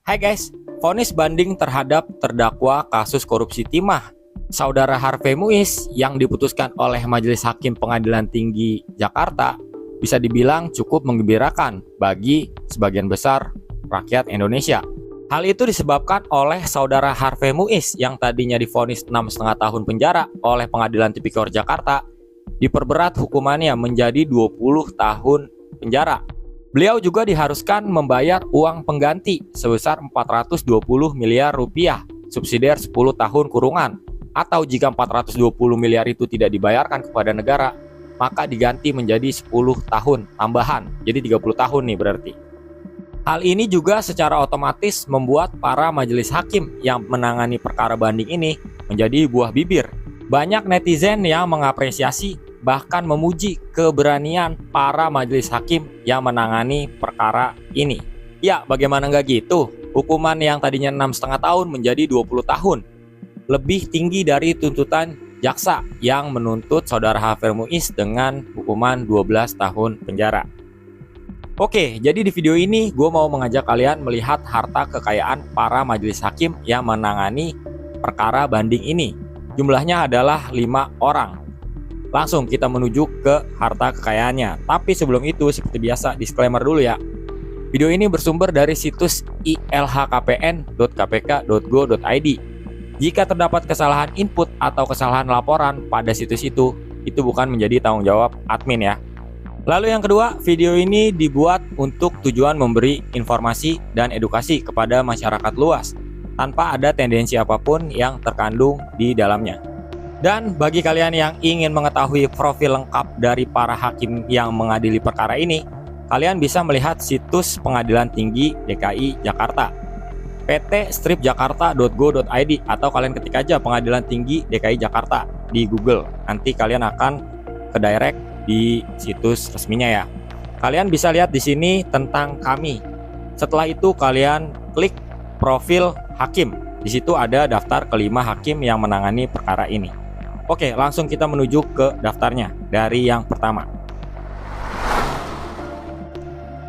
Hai guys, vonis banding terhadap terdakwa kasus korupsi timah, Saudara Harvey Muiz yang diputuskan oleh Majelis Hakim Pengadilan Tinggi Jakarta bisa dibilang cukup menggembirakan bagi sebagian besar rakyat Indonesia. Hal itu disebabkan oleh Saudara Harvey Muiz yang tadinya divonis 6,5 tahun penjara oleh Pengadilan Tipikor Jakarta diperberat hukumannya menjadi 20 tahun penjara. Beliau juga diharuskan membayar uang pengganti sebesar 420 miliar rupiah, subsidiar 10 tahun kurungan. Atau jika 420 miliar itu tidak dibayarkan kepada negara, maka diganti menjadi 10 tahun tambahan, jadi 30 tahun nih berarti. Hal ini juga secara otomatis membuat para majelis hakim yang menangani perkara banding ini menjadi buah bibir. Banyak netizen yang mengapresiasi bahkan memuji keberanian para majelis hakim yang menangani perkara ini. Ya, bagaimana nggak gitu? Hukuman yang tadinya 6,5 tahun menjadi 20 tahun. Lebih tinggi dari tuntutan jaksa yang menuntut Saudara Harvey Muiz dengan hukuman 12 tahun penjara. Oke, jadi di video ini gue mau mengajak kalian melihat harta kekayaan para majelis hakim yang menangani perkara banding ini. Jumlahnya adalah 5 orang. Langsung kita menuju ke harta kekayaannya. Tapi sebelum itu, seperti biasa, disclaimer dulu ya. Video ini bersumber dari situs ilhkpn.kpk.go.id. Jika terdapat kesalahan input atau kesalahan laporan pada situs itu bukan menjadi tanggung jawab admin ya. Lalu yang kedua, video ini dibuat untuk tujuan memberi informasi dan edukasi kepada masyarakat luas, tanpa ada tendensi apapun yang terkandung di dalamnya. Dan bagi kalian yang ingin mengetahui profil lengkap dari para hakim yang mengadili perkara ini, kalian bisa melihat situs Pengadilan Tinggi DKI Jakarta, pt-jakarta.go.id, atau kalian ketik aja Pengadilan Tinggi DKI Jakarta di Google. Nanti kalian akan ke direct di situs resminya ya. Kalian bisa lihat di sini tentang kami. Setelah itu kalian klik profil hakim. Di situ ada daftar kelima hakim yang menangani perkara ini. Oke, langsung kita menuju ke daftarnya dari yang pertama.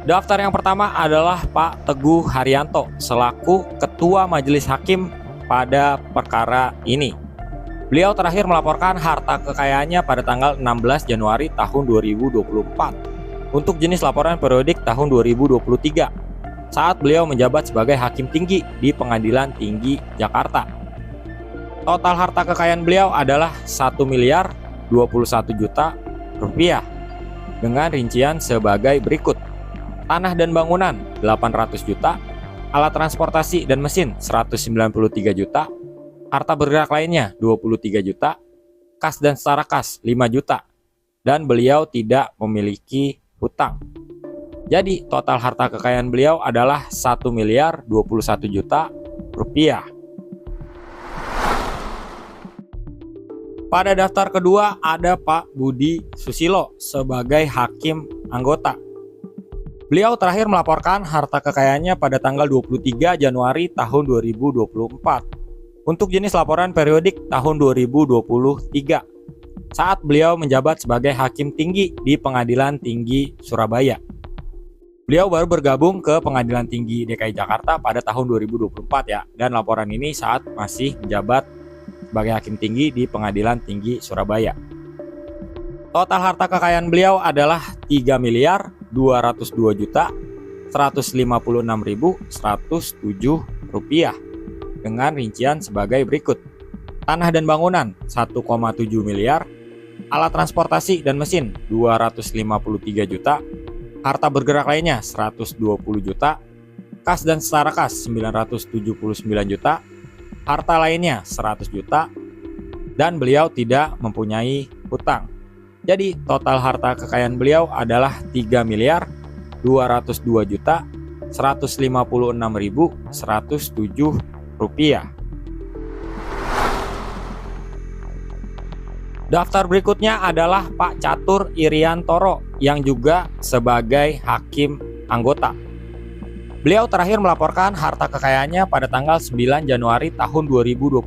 Daftar yang pertama adalah Pak Teguh Haryanto selaku Ketua Majelis Hakim pada perkara ini. Beliau terakhir melaporkan harta kekayaannya pada tanggal 16 Januari tahun 2024 untuk jenis laporan periodik tahun 2023 saat beliau menjabat sebagai Hakim Tinggi di Pengadilan Tinggi Jakarta. Total harta kekayaan beliau adalah 1 miliar 21 juta rupiah dengan rincian sebagai berikut. Tanah dan bangunan 800 juta, alat transportasi dan mesin 193 juta, harta bergerak lainnya 23 juta, kas dan setara kas 5 juta, dan beliau tidak memiliki hutang. Jadi total harta kekayaan beliau adalah 1 miliar 21 juta rupiah. Pada daftar kedua ada Pak Budi Susilo sebagai hakim anggota. Beliau terakhir melaporkan harta kekayaannya pada tanggal 23 Januari tahun 2024 untuk jenis laporan periodik tahun 2023 saat beliau menjabat sebagai Hakim Tinggi di Pengadilan Tinggi Surabaya. Beliau baru bergabung ke Pengadilan Tinggi DKI Jakarta pada tahun 2024 ya, dan laporan ini saat masih menjabat sebagai Hakim Tinggi di Pengadilan Tinggi Surabaya. Total harta kekayaan beliau adalah 3 miliar 202 juta 156.107 rupiah dengan rincian sebagai berikut. Tanah dan bangunan 1,7 miliar, alat transportasi dan mesin 253 juta, harta bergerak lainnya 120 juta, kas dan setara kas 979 juta, harta lainnya 100 juta, dan beliau tidak mempunyai hutang. Jadi total harta kekayaan beliau adalah 3 miliar 202 juta 156.107 rupiah. Daftar berikutnya adalah Pak Catur Iriantoro yang juga sebagai hakim anggota. Beliau terakhir melaporkan harta kekayaannya pada tanggal 9 Januari tahun 2025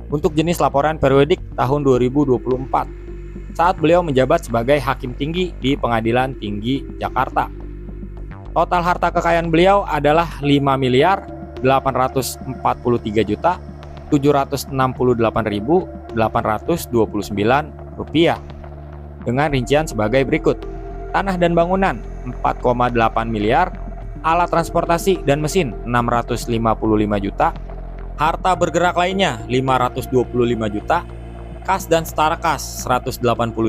untuk jenis laporan periodik tahun 2024 saat beliau menjabat sebagai Hakim Tinggi di Pengadilan Tinggi Jakarta. Total harta kekayaan beliau adalah 5 miliar 843 juta 768.829 rupiah. Dengan rincian sebagai berikut: tanah dan bangunan 4,8 miliar, alat transportasi dan mesin 655 juta, harta bergerak lainnya 525 juta, kas dan setara kas 180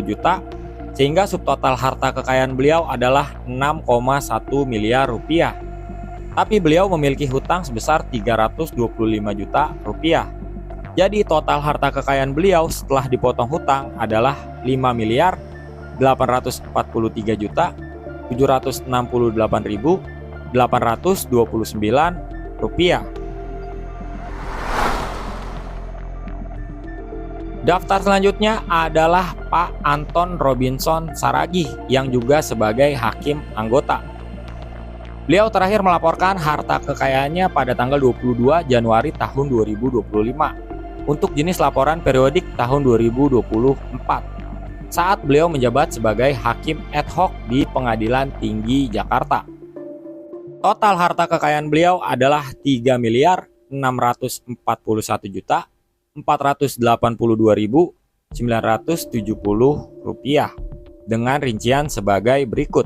juta, sehingga subtotal harta kekayaan beliau adalah 6,1 miliar rupiah. Tapi beliau memiliki hutang sebesar 325 juta rupiah. Jadi total harta kekayaan beliau setelah dipotong hutang adalah 5 miliar 843 juta 768.829 rupiah. Daftar selanjutnya adalah Pak Anton Robinson Saragih yang juga sebagai hakim anggota. Beliau terakhir melaporkan harta kekayaannya pada tanggal 22 Januari tahun 2025 untuk jenis laporan periodik tahun 2024 saat beliau menjabat sebagai hakim ad hoc di Pengadilan Tinggi Jakarta. Total harta kekayaan beliau adalah 3 miliar 641 juta 482.970 rupiah dengan rincian sebagai berikut: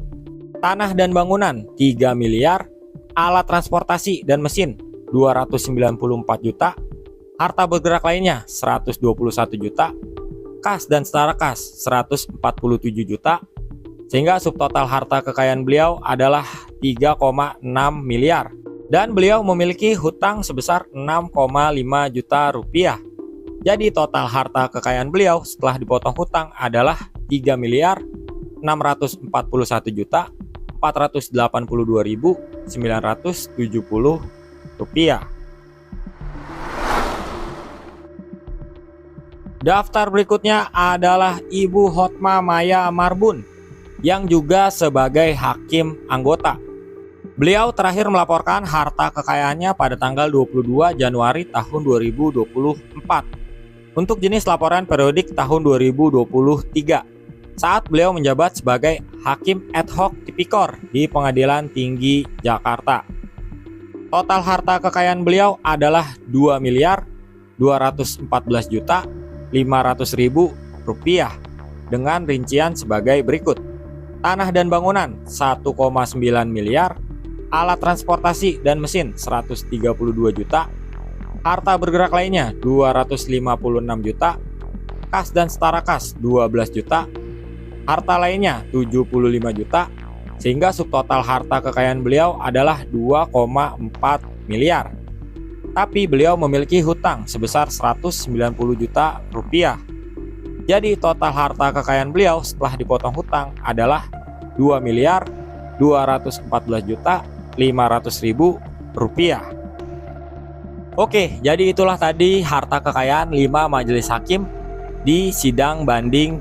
tanah dan bangunan 3 miliar, alat transportasi dan mesin 294 juta, harta bergerak lainnya 121 juta, kas dan setara kas 147 juta, sehingga subtotal harta kekayaan beliau adalah 3,6 miliar dan beliau memiliki hutang sebesar 6,5 juta rupiah. Jadi total harta kekayaan beliau setelah dipotong hutang adalah 3 miliar 641 juta 482.970 rupiah. Daftar berikutnya adalah Ibu Hotma Maya Marbun yang juga sebagai hakim anggota. Beliau terakhir melaporkan harta kekayaannya pada tanggal 22 Januari tahun 2024 untuk jenis laporan periodik tahun 2023 saat beliau menjabat sebagai hakim ad hoc tipikor di Pengadilan Tinggi Jakarta. Total harta kekayaan beliau adalah 2 miliar 214 juta 500.000 rupiah dengan rincian sebagai berikut: tanah dan bangunan 1,9 miliar, alat transportasi dan mesin 132 juta, harta bergerak lainnya 256 juta, kas dan setara kas 12 juta, harta lainnya 75 juta, sehingga subtotal harta kekayaan beliau adalah 2,4 miliar. Tapi beliau memiliki hutang sebesar 190 juta rupiah. Jadi total harta kekayaan beliau setelah dipotong hutang adalah 2 miliar 214 juta 500.000 rupiah. Oke, jadi itulah tadi harta kekayaan 5 majelis hakim di sidang banding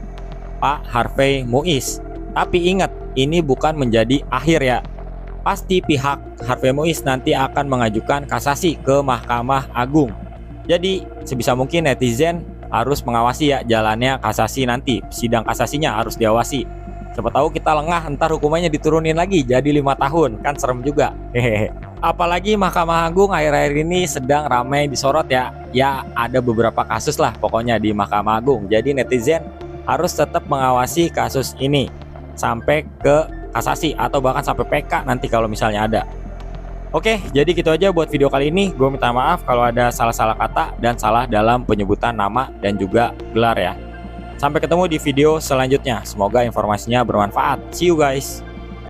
Pak Harvey Muiz. Tapi ingat, ini bukan menjadi akhir ya. Pasti pihak Harvey Muiz nanti akan mengajukan kasasi ke Mahkamah Agung. Jadi sebisa mungkin netizen harus mengawasi ya jalannya kasasi nanti. Sidang kasasinya harus diawasi. Siapa tahu kita lengah, ntar hukumannya diturunin lagi jadi 5 tahun, kan serem juga. Hehehe. Apalagi Mahkamah Agung akhir-akhir ini sedang ramai disorot ya. Ya ada beberapa kasus lah pokoknya di Mahkamah Agung. Jadi netizen harus tetap mengawasi kasus ini sampai ke kasasi atau bahkan sampai PK nanti kalau misalnya ada. Oke, jadi gitu aja buat video kali ini. Gue minta maaf kalau ada salah-salah kata dan salah dalam penyebutan nama dan juga gelar ya. Sampai ketemu di video selanjutnya. Semoga informasinya bermanfaat. See you guys.